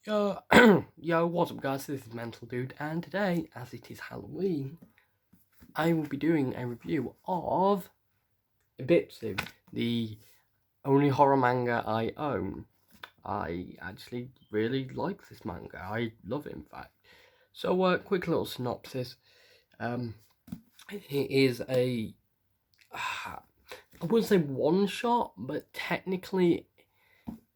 Yo, yo, what's up guys, this is Mental Dude, and today, as it is Halloween, I will be doing a review of IBITSU, the only horror manga I own. I actually really like this manga, I love it in fact. So, quick little synopsis. It is a, I wouldn't say one shot, but technically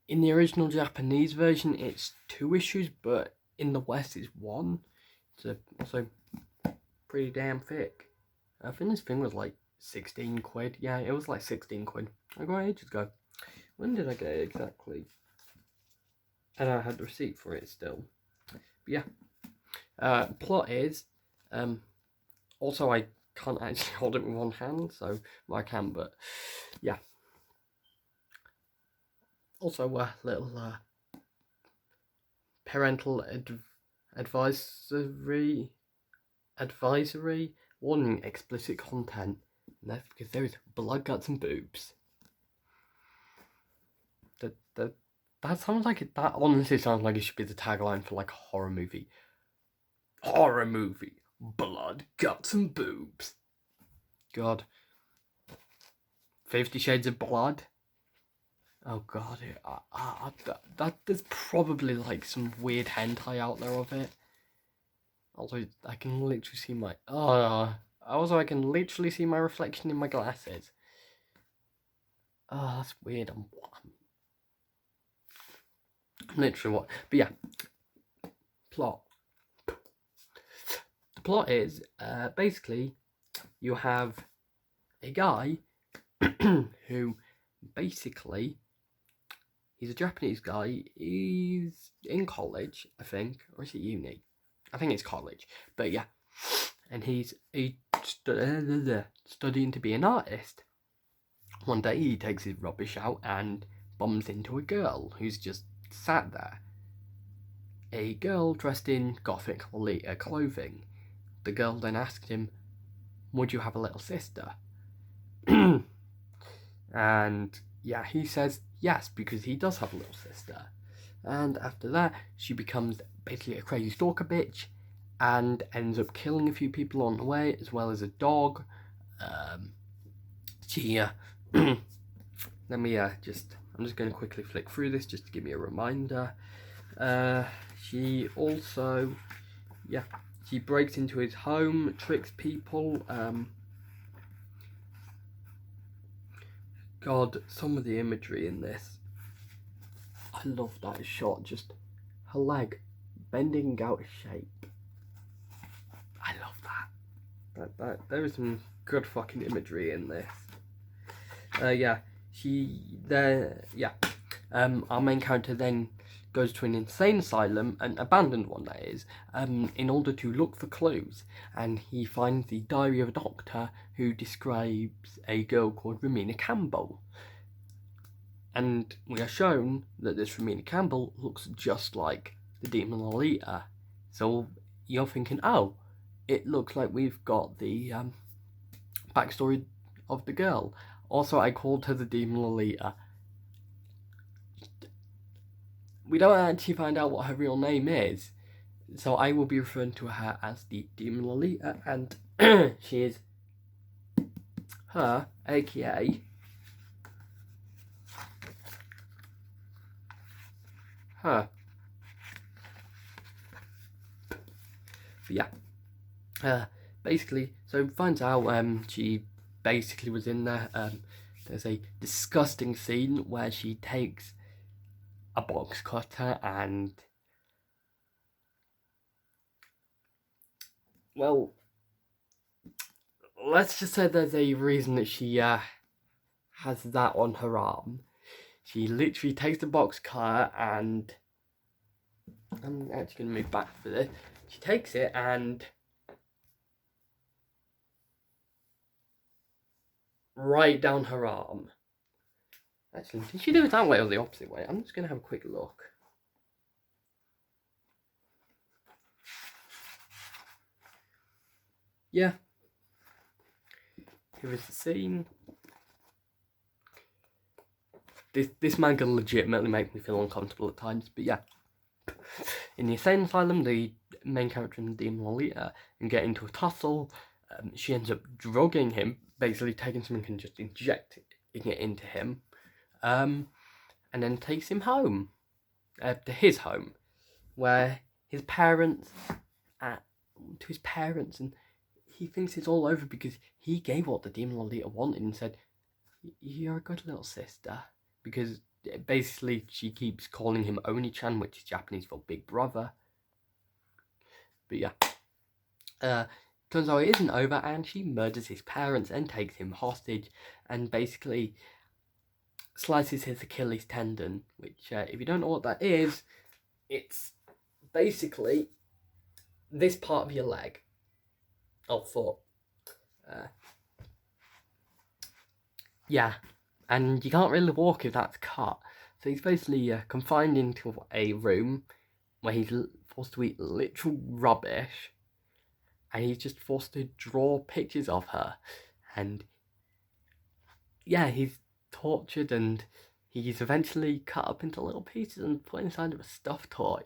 in the original Japanese version, it's 2 issues, but in the West, it's 1. So, also pretty damn thick. I think this thing was like 16 quid. Yeah, it was like 16 quid. I got it ages ago. When did I get it exactly? And I had the receipt for it still. But yeah. Plot is, also I can't actually hold it with one hand, so well, I can, but yeah. Also, a little parental advisory warning: explicit content. And that's because there is blood, guts, and boobs. That sounds like it. That honestly sounds like it should be the tagline for like a horror movie. Horror movie: blood, guts, and boobs. God. 50 Shades of Blood. Oh god, there's probably like some weird hentai out there of it. Also, I can literally see my I can literally see my reflection in my glasses. Oh, that's weird. I'm literally what? But yeah, plot. The plot is basically you have a guy who basically he's a Japanese guy. He's in college, I think, or is it uni? I think it's college. But yeah, and he's studying to be an artist. One day he takes his rubbish out and bumps into a girl who's just sat there. A girl dressed in gothic clothing. The girl then asked him, "Would you have a little sister?" And yeah, he says yes, because he does have a little sister. And after that, she becomes basically a crazy stalker bitch and ends up killing a few people on the way, as well as a dog. Let me I'm just going to quickly flick through this just to give me a reminder. She also, she breaks into his home, tricks people. God, some of the imagery in this, I love that shot. Just her leg bending out of shape. I love that. There is some good fucking imagery in this. Our main character then goes to an insane asylum, an abandoned one that is, in order to look for clues, and he finds the diary of a doctor who describes a girl called Romina Campbell. And we are shown that this Romina Campbell looks just like the demon Lolita. So you're thinking, oh, it looks like we've got the backstory of the girl. Also, I called her the demon Lolita. We don't actually find out what her real name is, so I will be referring to her as the demon Lolita, and she is her, aka her. But yeah, basically, so finds out she basically was in there. There's a disgusting scene where she takes a box cutter and, well, let's just say there's a reason that she has that on her arm. She literally takes the box cutter and, I'm actually going to move back for this. She takes it and right down her arm. Actually, did she do it that way or the opposite way? I'm just going to have a quick look. Yeah. Here is the scene. This manga legitimately makes me feel uncomfortable at times, but yeah. In the insane asylum, the main character and the demon Lolita and get into a tussle. She ends up drugging him, basically taking something and just injecting it into him, and then takes him home, to his home, where his parents, to his parents, and he thinks it's all over because he gave what the demon Lolita wanted and said, "You're a good little sister," because basically she keeps calling him Oni-chan, which is Japanese for big brother. But yeah, turns out it isn't over, and she murders his parents and takes him hostage, and basically slices his Achilles tendon, which, if you don't know what that is, it's basically this part of your leg, or foot. Yeah, and you can't really walk if that's cut. So he's basically confined into a room where he's forced to eat literal rubbish, and he's just forced to draw pictures of her. And yeah, he's tortured, and he's eventually cut up into little pieces and put inside of a stuffed toy.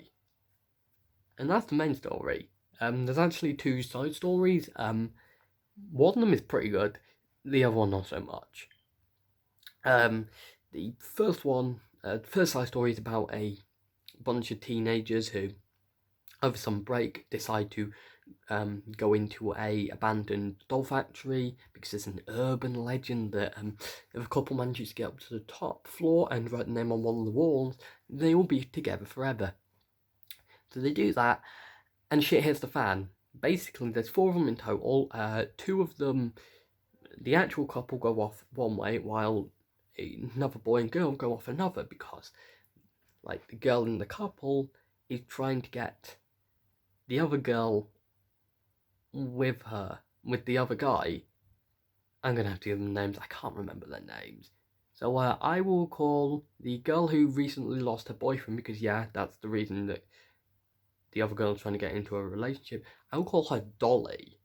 And that's the main story. There's actually 2 side stories. One of them is pretty good, the other one not so much. The first one, first side story is about a bunch of teenagers who, over some break, decide to go into a abandoned doll factory because there's an urban legend that if a couple manages to get up to the top floor and write the name on one of the walls, they will be together forever. So they do that, and shit hits the fan. Basically, there's 4 of them in total. 2 of them, the actual couple, go off one way, while another boy and girl go off another, because, like, the girl in the couple is trying to get the other girl with the other guy. I'm gonna have to give them names. I can't remember their names. So I will call the girl who recently lost her boyfriend, because yeah, that's the reason that the other girl's trying to get into a relationship. I will call her Dolly,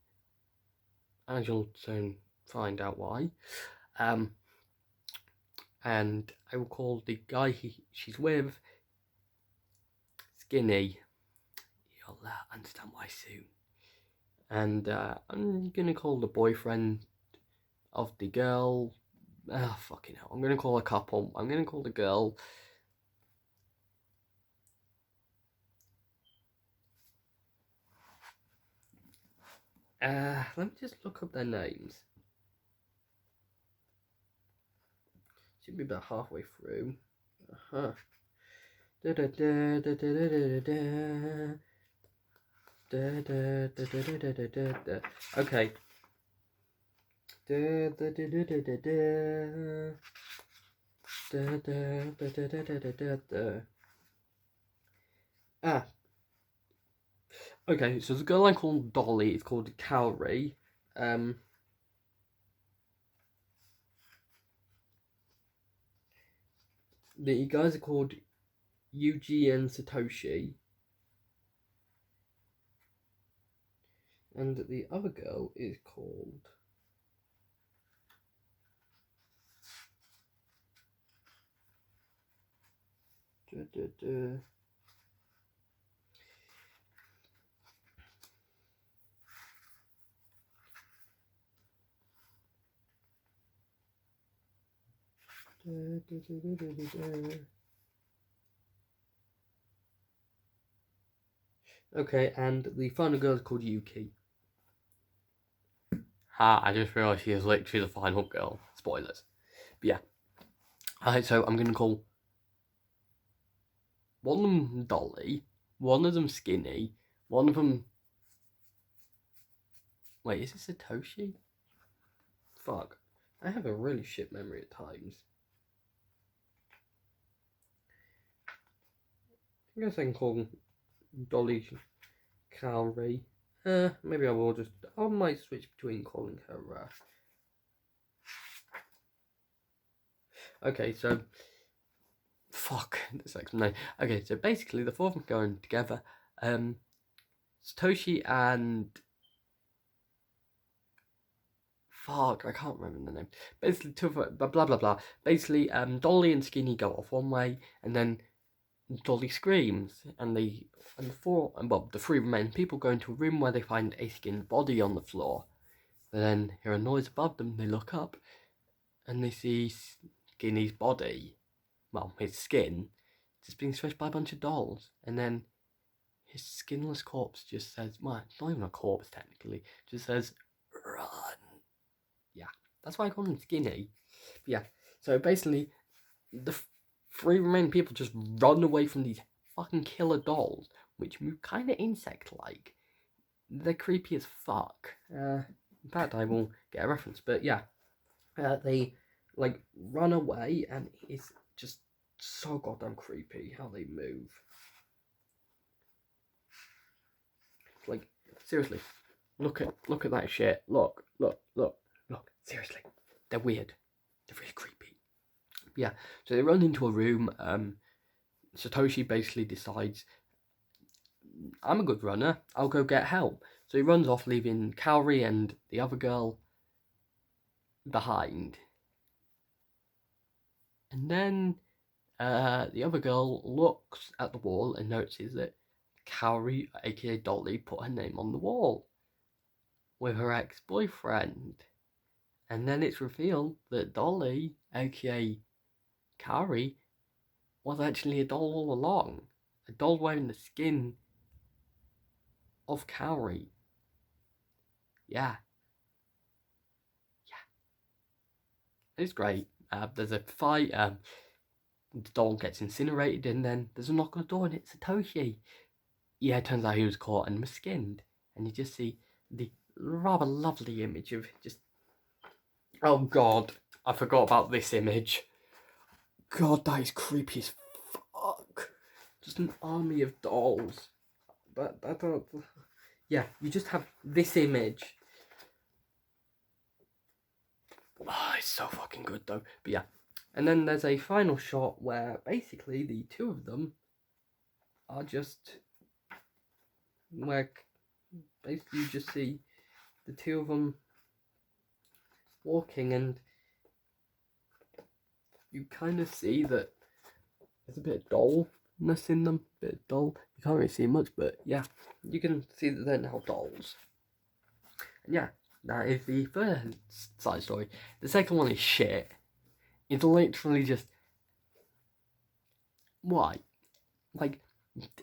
and you'll soon find out why. And I will call the guy she's with Skinny. You'll understand why soon. And I'm gonna call the boyfriend of the girl. Oh, fucking hell. I'm gonna call a couple. I'm gonna call the girl. Let me just look up their names. Should be about halfway through. Uh-huh. Da da da da da da da da da da da da da da da. Okay. Da da da da da da da. Da da da da da da da da. Ah. Okay, so the girl I called Dolly is called Kaori. The guys are called Yuji and Satoshi. And the other girl is called... Okay, and the final girl is called Yuki. I just realised she is literally the final girl. Spoilers. But yeah. Alright, so I'm going to call one of them Dolly, one of them Skinny, one of them... Wait, is it Satoshi? Fuck. I have a really shit memory at times. I guess I can call Dolly Kaori. Maybe I will just... I might switch between calling her... Okay, so... Fuck, the second name. Okay, so basically the 4 of them going together. Satoshi and... Fuck, I can't remember the name. Basically, blah blah blah. Basically, Dolly and Skinny go off one way, and then Dolly screams, and the three remaining people go into a room where they find a skinned body on the floor. They then hear a noise above them. They look up, and they see Skinny's body, well, his skin, just being stretched by a bunch of dolls. And then his skinless corpse just says, well, it's not even a corpse technically, just says, run. Yeah, that's why I call him Skinny. But yeah, so basically, the three remaining people just run away from these fucking killer dolls, which move kind of insect-like. They're creepy as fuck. In fact, I will get a reference, but yeah. They, like, run away, and it's just so goddamn creepy how they move. Like, seriously, look at that shit. Look. Seriously, they're weird. They're really creepy. Yeah, so they run into a room. Satoshi basically decides, I'm a good runner, I'll go get help. So he runs off, leaving Kaori and the other girl behind. And then the other girl looks at the wall and notices that Kaori, aka Dolly, put her name on the wall with her ex-boyfriend. And then it's revealed that Dolly, aka Kaori, was actually a doll all along. A doll wearing the skin of Kaori. Yeah. It's great. There's a fight. The doll gets incinerated, and then there's a knock on the door, and it's Satoshi. Yeah, it turns out he was caught and was skinned. And you just see the rather lovely image of just... Oh god, I forgot about this image. God, that is creepy as fuck. Just an army of dolls. But yeah, you just have this image. Oh, it's so fucking good though. But yeah. And then there's a final shot where basically the two of them are just... where basically you just see the two of them walking, and you kind of see that there's a bit of dullness in them, a bit dull. You can't really see much, but yeah, you can see that they're now dolls. And yeah, that is the first side story. The second one is shit. It's literally just... why? Like,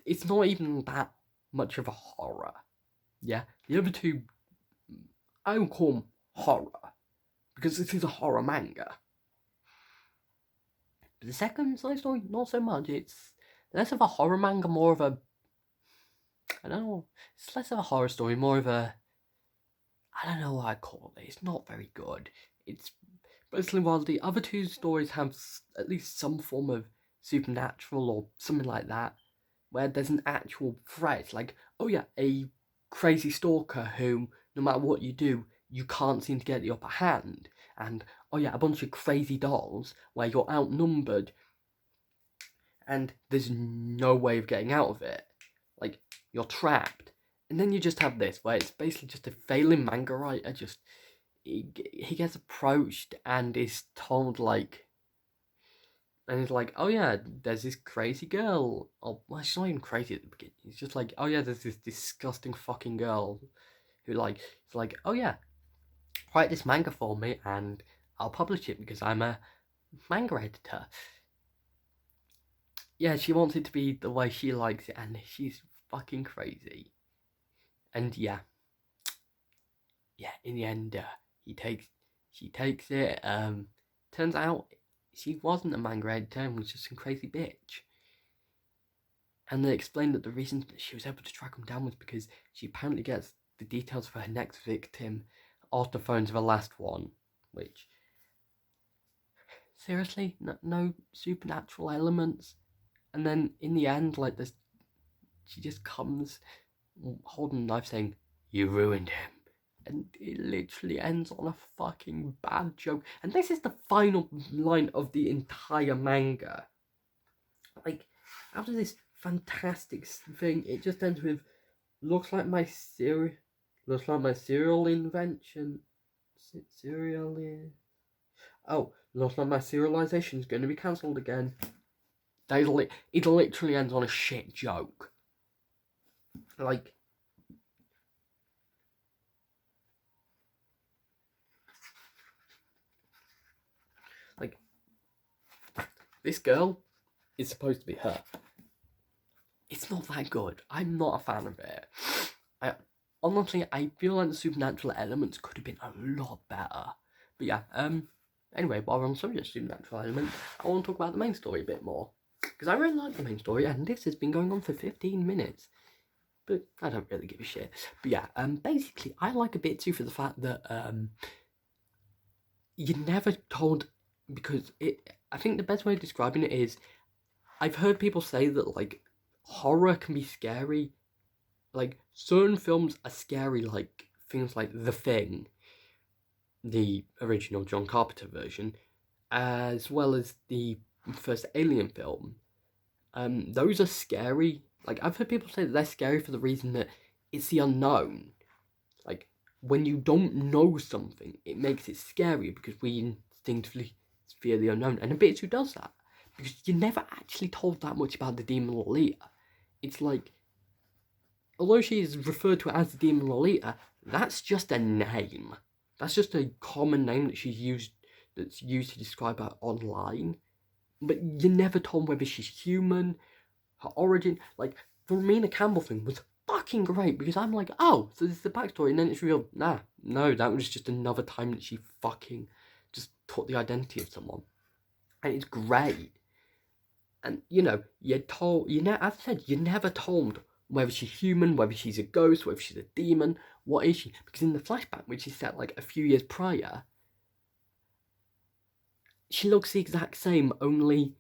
it's not even that much of a horror. Yeah, the other two, I don't call them horror, because this is a horror manga. But the second side story, not so much. It's less of a horror manga, more of a... I don't know. It's less of a horror story, more of a... I don't know what I'd call it. It's not very good. It's basically, while the other two stories have at least some form of supernatural or something like that, where there's an actual threat, like, oh yeah, a crazy stalker who, no matter what you do, you can't seem to get the upper hand, and oh yeah, a bunch of crazy dolls where you're outnumbered and there's no way of getting out of it, like, you're trapped. And then you just have this, where it's basically just a failing manga writer. Just he gets approached and is told, like, and he's like, oh yeah, there's this crazy girl. Oh, well, she's not even crazy at the beginning. He's just like, oh yeah, there's this disgusting fucking girl who, like, it's like, oh yeah, write this manga for me and I'll publish it because I'm a manga editor. Yeah, she wants it to be the way she likes it, and she's fucking crazy. And yeah, in the end, she takes it. Turns out she wasn't a manga editor and was just some crazy bitch. And they explained that the reason that she was able to track him down was because she apparently gets the details for her next victim off the phones of her last one. Which, seriously, no supernatural elements. And then in the end, like, she just comes holding a knife saying, "You ruined him." And it literally ends on a fucking bad joke. And this is the final line of the entire manga. Like, after this fantastic thing, it just ends with, looks like my cereal invention. Looks like my serialization is going to be cancelled again. It literally ends on a shit joke. Like, this girl is supposed to be her. It's not that good. I'm not a fan of it. Honestly, I feel like the supernatural elements could have been a lot better. But yeah, anyway, while we're on the subject of supernatural elements, I want to talk about the main story a bit more. Because I really like the main story, and this has been going on for 15 minutes. But I don't really give a shit. But yeah, basically, I like IBITSU for the fact that, you're never told, because I think the best way of describing it is, I've heard people say that, like, horror can be scary. Like, certain films are scary, like things like The Thing, the original John Carpenter version, as well as the first Alien film. Those are scary. Like, I've heard people say that they're scary for the reason that it's the unknown. Like, when you don't know something, it makes it scary because we instinctively fear the unknown. And IBITSU does that because you're never actually told that much about the demon Lolita. It's like, although she is referred to as the demon Lolita, that's just a name. That's just a common name that that's used to describe her online. But you're never told whether she's human, her origin. Like, the Romina Campbell thing was fucking great because I'm like, oh, so this is the backstory, and then it's revealed, no, that was just another time that she fucking just took the identity of someone. And it's great. And, as I said, you're never told whether she's human, whether she's a ghost, whether she's a demon, what is she? Because in the flashback, which is set like a few years prior, she looks the exact same, only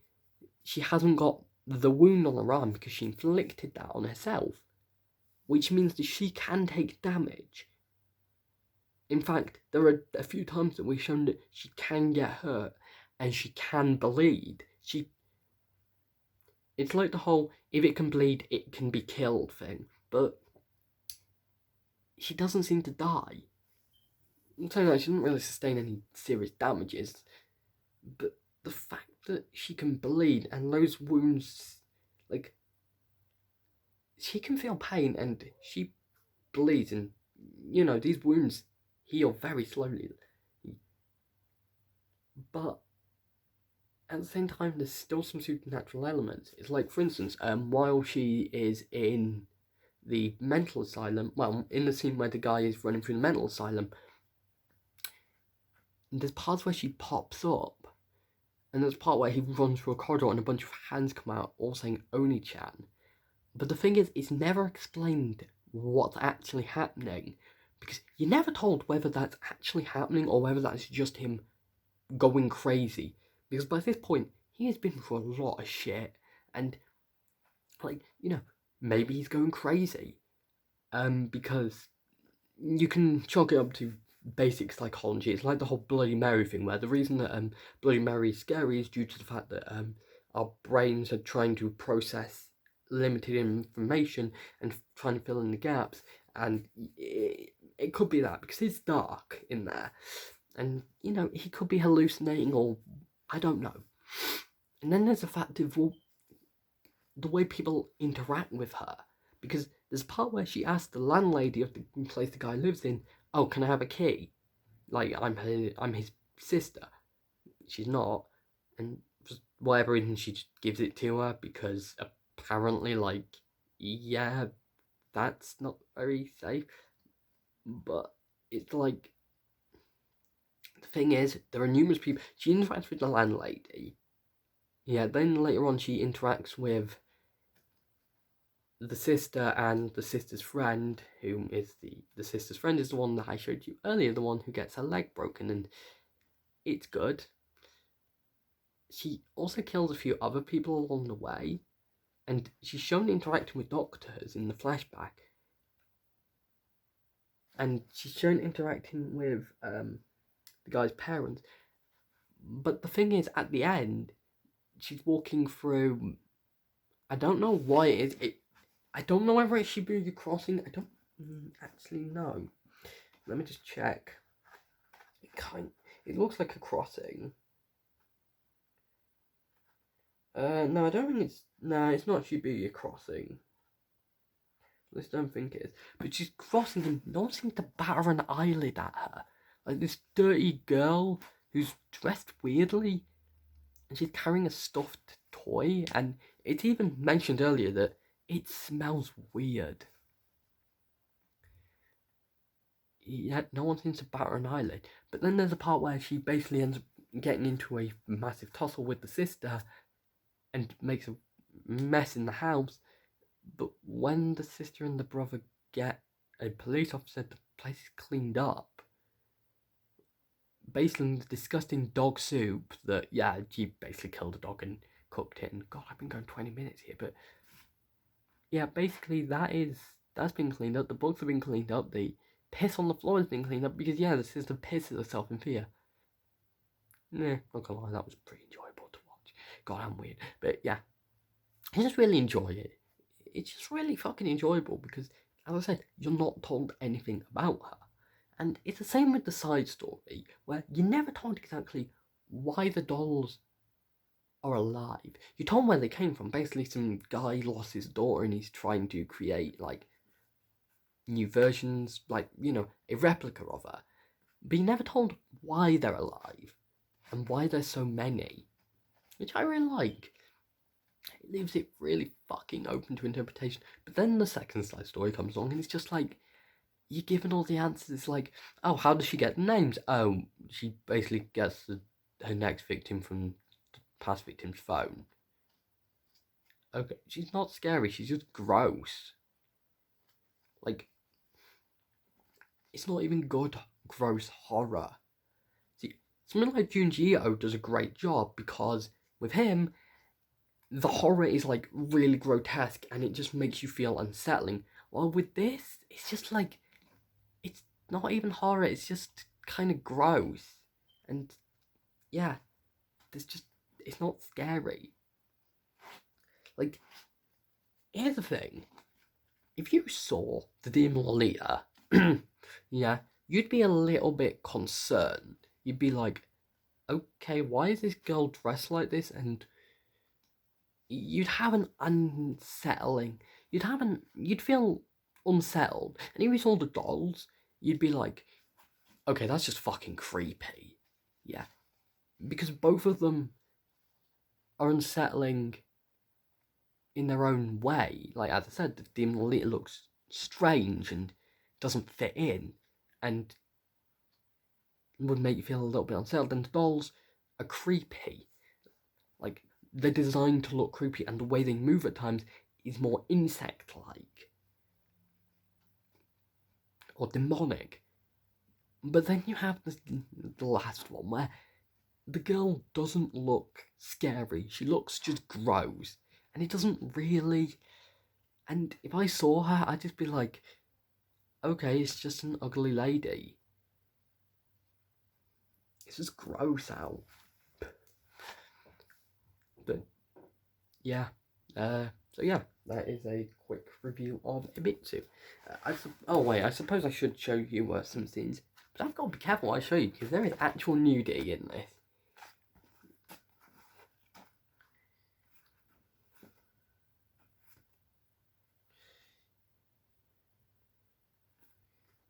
she hasn't got the wound on her arm because she inflicted that on herself, which means that she can take damage. In fact, there are a few times that we've shown that she can get hurt and she can bleed. It's like the whole, if it can bleed, it can be killed thing, but she doesn't seem to die. I'm saying that she doesn't really sustain any serious damages, but the fact that she can bleed and those wounds, like, she can feel pain and she bleeds, and, these wounds heal very slowly. But at the same time, there's still some supernatural elements. It's like, for instance, while she is in the mental asylum, well, in the scene where the guy is running through the mental asylum, there's parts where she pops up, and there's a part where he runs through a corridor and a bunch of hands come out, all saying Oni-chan. But the thing is, it's never explained what's actually happening, because you're never told whether that's actually happening or whether that's just him going crazy. Because by this point, he has been through a lot of shit, and, like, maybe he's going crazy. Because you can chalk it up to basic psychology. It's like the whole Bloody Mary thing, where the reason that Bloody Mary is scary is due to the fact that our brains are trying to process limited information and trying to fill in the gaps, and it could be that, because it's dark in there, and, he could be hallucinating, or I don't know. And then there's the fact of the way people interact with her, because there's a part where she asks the landlady of the place the guy lives in, oh, can I have a key? Like, I'm his sister. She's not, and for whatever reason she just gives it to her, because apparently, like, yeah, that's not very safe. But it's like, the thing is, there are numerous people. She interacts with the landlady. Yeah, then later on she interacts with the sister and the sister's friend, who is the sister's friend is the one that I showed you earlier, the one who gets her leg broken, and it's good. She also kills a few other people along the way, and she's shown interacting with doctors in the flashback, and she's shown interacting with the guy's parents. But the thing is, at the end, she's walking through, I don't know why it is, I don't know whether it's Shibuya Crossing, I don't actually know. Let me just check. It looks like a crossing. No, I don't think it's... No, it's not Shibuya Crossing. I just don't think it is. But she's crossing and no one seems to batter an eyelid at her. Like this dirty girl who's dressed weirdly and she's carrying a stuffed toy, and it's even mentioned earlier that it smells weird. Yet no one seems to batter an eyelid. But then there's a part where she basically ends up getting into a massive tussle with the sister and makes a mess in the house. But when the sister and the brother get a police officer, the place is cleaned up. Based on the disgusting dog soup that, yeah, she basically killed a dog and cooked it. And God, I've been going 20 minutes here, but yeah, basically that's been cleaned up. The books have been cleaned up. The piss on the floor has been cleaned up because, yeah, the sister pisses herself in fear. Nah, not gonna lie, that was pretty enjoyable to watch. God, I'm weird, but yeah, I just really enjoy it. It's just really fucking enjoyable because, as I said, you're not told anything about her. And it's the same with the side story, where you're never told exactly why the dolls are alive. You're told where they came from. Basically, some guy lost his daughter and he's trying to create, like, new versions, like, a replica of her. But you're never told why they're alive and why there's so many, which I really like. It leaves it really fucking open to interpretation. But then the second side story comes along and it's just like, you're given all the answers. It's like, oh, how does she get the names? Oh, she basically gets her next victim from the past victim's phone. Okay, she's not scary, she's just gross. Like, it's not even good, gross horror. See, something like Junji Ito does a great job because with him, the horror is like really grotesque and it just makes you feel unsettling. While with this, it's just like, it's not even horror, it's just kind of gross. And yeah, it's not scary. Like, here's the thing. If you saw the Demon Lolita, yeah, you'd be a little bit concerned. You'd be like, okay, why is this girl dressed like this? And you'd have an unsettling, you'd feel unsettled. And if you saw the dolls, you'd be like, okay, that's just fucking creepy. Yeah. Because both of them are unsettling in their own way. Like, as I said, the Demon Lolita looks strange and doesn't fit in and would make you feel a little bit unsettled. And the dolls are creepy. Like, they're designed to look creepy and the way they move at times is more insect-like or demonic. But then you have the last one where the girl doesn't look scary. She looks just gross. And it doesn't really... And if I saw her, I'd just be like, okay, it's just an ugly lady. It's just gross out. But, yeah. So yeah, that is a quick review of IBITSU. I suppose I should show you some scenes. But I've got to be careful what I show you, because there is actual nudity in this.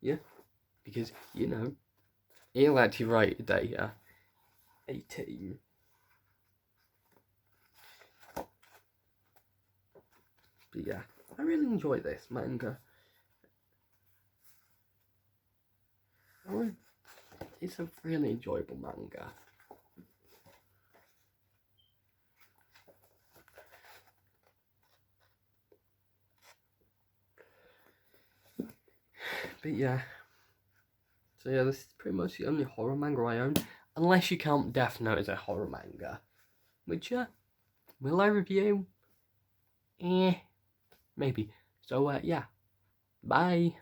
Yeah, because, he'll actually write data 18. But yeah, I really enjoy this manga. It's a really enjoyable manga. But yeah. So yeah, this is pretty much the only horror manga I own. Unless you count Death Note as a horror manga. Which, will I review? Maybe. So, yeah. Bye.